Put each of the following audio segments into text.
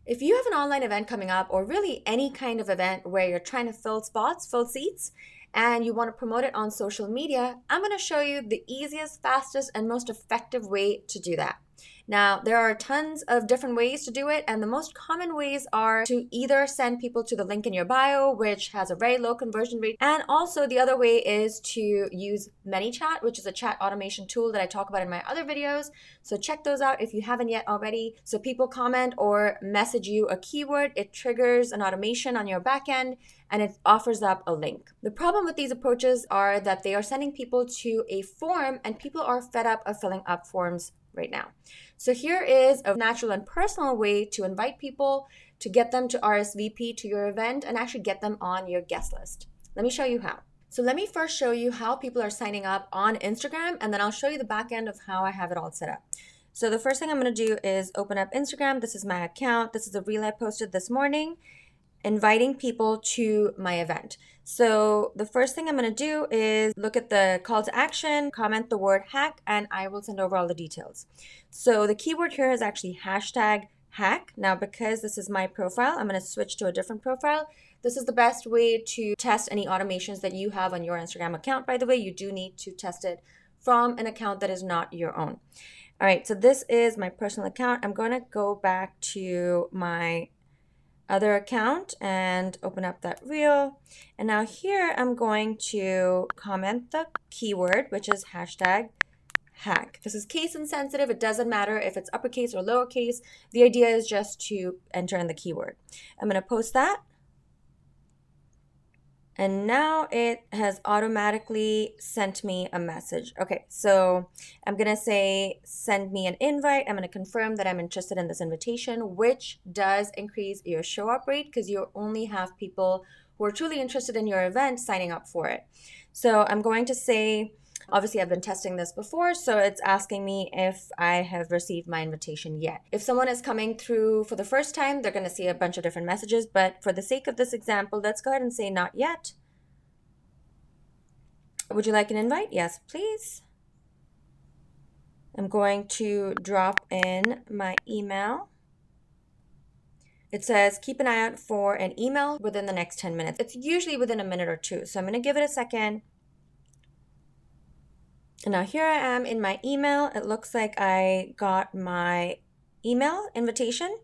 If you have an online event coming up, or really any kind of event where you're trying to fill spots, fill seats, and you want to promote it on social media, I'm going to show you the easiest, fastest, and most effective way to do that. Now, there are tons of different ways to do it, and the most common ways are to either send people to the link in your bio, which has a very low conversion rate, and also the other way is to use ManyChat, which is a chat automation tool that I talk about in my other videos. So check those out if you haven't yet already. So people comment or message you a keyword, it triggers an automation on your backend, and it offers up a link. The problem with these approaches are that they are sending people to a form, and people are fed up of filling up forms right now. So here is a natural and personal way to invite people, to get them to RSVP to your event, and actually get them on your guest list. Let me show you how. So let me first show you how people are signing up on Instagram, and then I'll show you the back end of how I have it all set up. So the first thing I'm going to do is open up Instagram. This is my account. This is a reel I posted this morning, inviting people to my event. So the first thing I'm going to do is look at the call to action, comment the word hack, and I will send over all the details. So the keyword here is actually hashtag hack. Now, because this is my profile, I'm going to switch to a different profile. This is the best way to test any automations that you have on your Instagram account. By the way, you do need to test it from an account that is not your own. All right, so this is my personal account. I'm going to go back to my other account and open up that reel. And now here I'm going to comment the keyword, which is hashtag hack. This is case insensitive. It doesn't matter if it's uppercase or lowercase. The idea is just to enter in the keyword. I'm going to post that. And now it has automatically sent me a message. Okay, so I'm going to say, send me an invite. I'm going to confirm that I'm interested in this invitation, which does increase your show up rate because you only have people who are truly interested in your event signing up for it. So I'm going to say, obviously I've been testing this before, so it's asking me if I have received my invitation yet. If someone is coming through for the first time, they're going to see a bunch of different messages, but for the sake of this example, let's go ahead and say not yet. Would you like an invite? Yes, please. I'm going to drop in my email. It says keep an eye out for an email within the next 10 minutes. It's usually within a minute or two, so I'm going to give it a second. And now here I am in my email. It looks like I got my email invitation,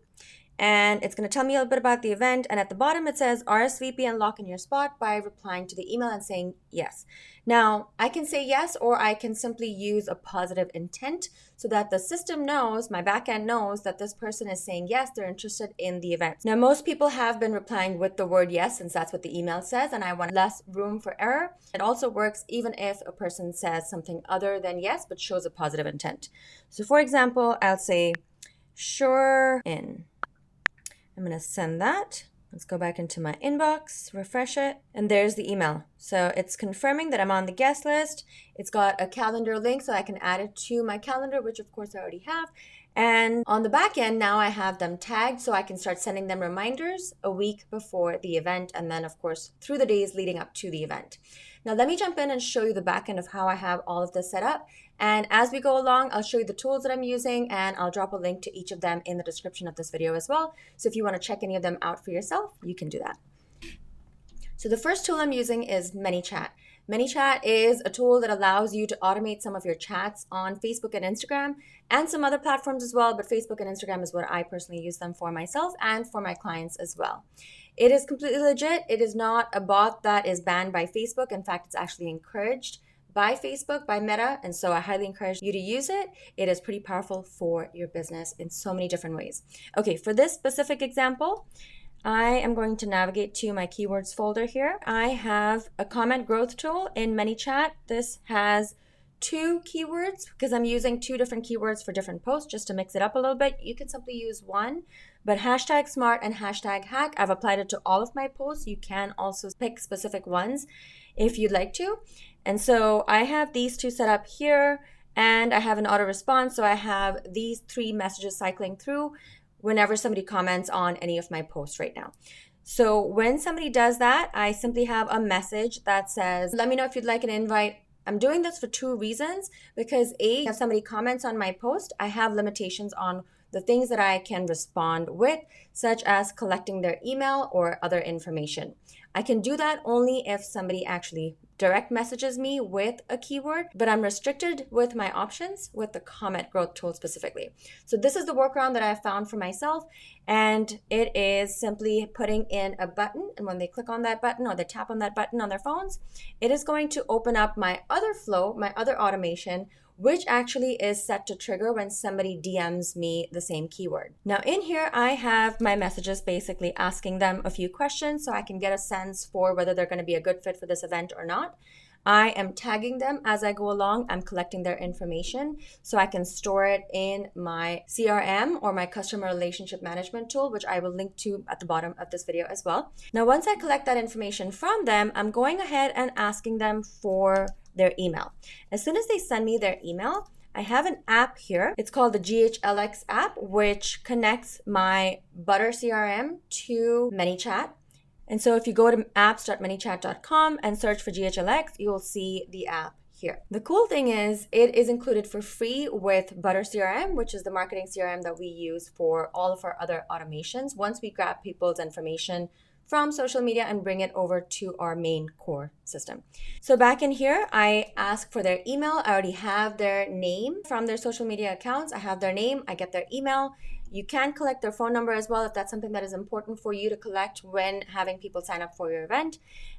and it's going to tell me a little bit about the event. And at the bottom, it says RSVP and lock in your spot by replying to the email and saying yes. Now, I can say yes, or I can simply use a positive intent so that the system knows, my backend knows that this person is saying yes, they're interested in the event. Now, most people have been replying with the word yes, since that's what the email says, and I want less room for error. It also works even if a person says something other than yes, but shows a positive intent. So for example, I'll say, sure in. I'm going to send that. Let's go back into my inbox, refresh it, and there's the email. So it's confirming that I'm on the guest list. It's got a calendar link so I can add it to my calendar, which of course I already have. And on the back end, now I have them tagged so I can start sending them reminders a week before the event, and then of course through the days leading up to the event. Now let me jump in and show you the back end of how I have all of this set up. And as we go along, I'll show you the tools that I'm using, and I'll drop a link to each of them in the description of this video as well. So if you want to check any of them out for yourself, you can do that. So the first tool I'm using is ManyChat. ManyChat is a tool that allows you to automate some of your chats on Facebook and Instagram and some other platforms as well, but Facebook and Instagram is what I personally use them for myself and for my clients as well. It is completely legit. It is not a bot that is banned by Facebook. In fact, it's actually encouraged by Facebook, by Meta, and so I highly encourage you to use it. It is pretty powerful for your business in so many different ways. Okay, for this specific example, I am going to navigate to my keywords folder here. I have a comment growth tool in ManyChat. This has 2 keywords because I'm using 2 different keywords for different posts just to mix it up a little bit. You can simply use one, but hashtag smart and hashtag hack, I've applied it to all of my posts. You can also pick specific ones if you'd like to. And so I have these 2 set up here, and I have an auto response. So I have these 3 messages cycling through whenever somebody comments on any of my posts right now. So when somebody does that, I simply have a message that says, let me know if you'd like an invite. I'm doing this for 2 reasons, because A, if somebody comments on my post, I have limitations on the things that I can respond with, such as collecting their email or other information. I can do that only if somebody actually direct messages me with a keyword, but I'm restricted with my options with the comment growth tool specifically. So this is the workaround that I found for myself, and it is simply putting in a button, and when they click on that button or they tap on that button on their phones, it is going to open up my other flow, my other automation, which actually is set to trigger when somebody DMs me the same keyword. Now in here, I have my messages basically asking them a few questions so I can get a sense for whether they're going to be a good fit for this event or not. I am tagging them as I go along. I'm collecting their information so I can store it in my CRM or my customer relationship management tool, which I will link to at the bottom of this video as well. Now, once I collect that information from them, I'm going ahead and asking them for their email. As soon as they send me their email, I have an app here. It's called the GHLX app, which connects my Buttr CRM to ManyChat. And so if you go to apps.manychat.com and search for GHLX, you'll see the app here. The cool thing is it is included for free with Buttr CRM, which is the marketing CRM that we use for all of our other automations once we grab people's information from social media and bring it over to our main core system. So back in here, I ask for their email. I already have their name from their social media accounts. I have their name, I get their email. You can collect their phone number as well if that's something that is important for you to collect when having people sign up for your event.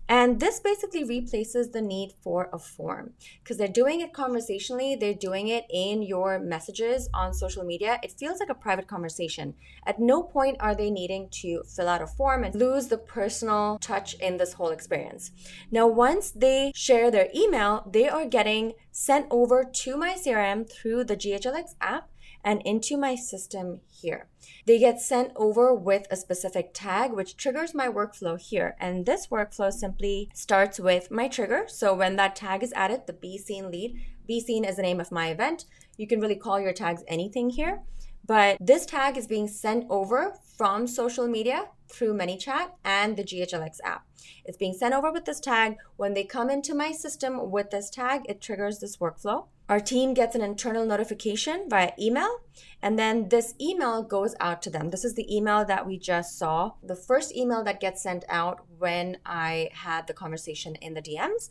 And this basically replaces the need for a form because they're doing it conversationally. They're doing it in your messages on social media. It feels like a private conversation. At no point are they needing to fill out a form and lose the personal touch in this whole experience. Now, once they share their email, they are getting sent over to my CRM through the GHLX app and into my system here. They get sent over with a specific tag, which triggers my workflow here. And this workflow simply starts with my trigger. So when that tag is added, the Be Seen lead, Be Seen is the name of my event. You can really call your tags anything here. But this tag is being sent over from social media through ManyChat and the GHLX app. It's being sent over with this tag. When they come into my system with this tag, it triggers this workflow. Our team gets an internal notification via email, and then this email goes out to them. This is the email that we just saw, the first email that gets sent out when I had the conversation in the DMs.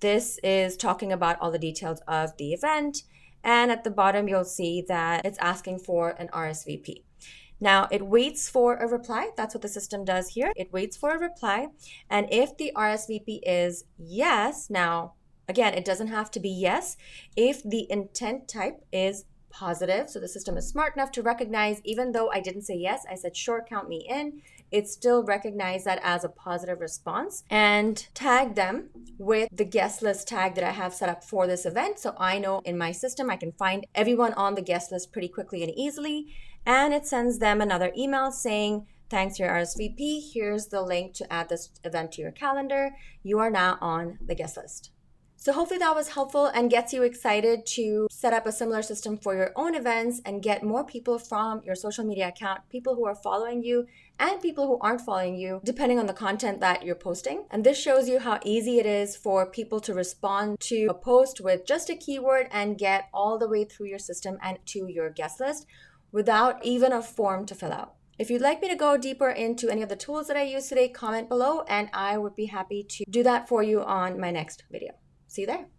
This is talking about all the details of the event, and at the bottom you'll see that it's asking for an RSVP. Now, it waits for a reply. That's what the system does here. It waits for a reply, and if the RSVP is yes, now, again, it doesn't have to be yes. If the intent type is positive, so the system is smart enough to recognize, even though I didn't say yes, I said, sure, count me in, it still recognized that as a positive response and tag them with the guest list tag that I have set up for this event. So I know in my system, I can find everyone on the guest list pretty quickly and easily. And it sends them another email saying, thanks to your RSVP, here's the link to add this event to your calendar. You are now on the guest list. So hopefully that was helpful and gets you excited to set up a similar system for your own events and get more people from your social media account, people who are following you and people who aren't following you, depending on the content that you're posting. And this shows you how easy it is for people to respond to a post with just a keyword and get all the way through your system and to your guest list without even a form to fill out. If you'd like me to go deeper into any of the tools that I used today, comment below and I would be happy to do that for you on my next video. See you there.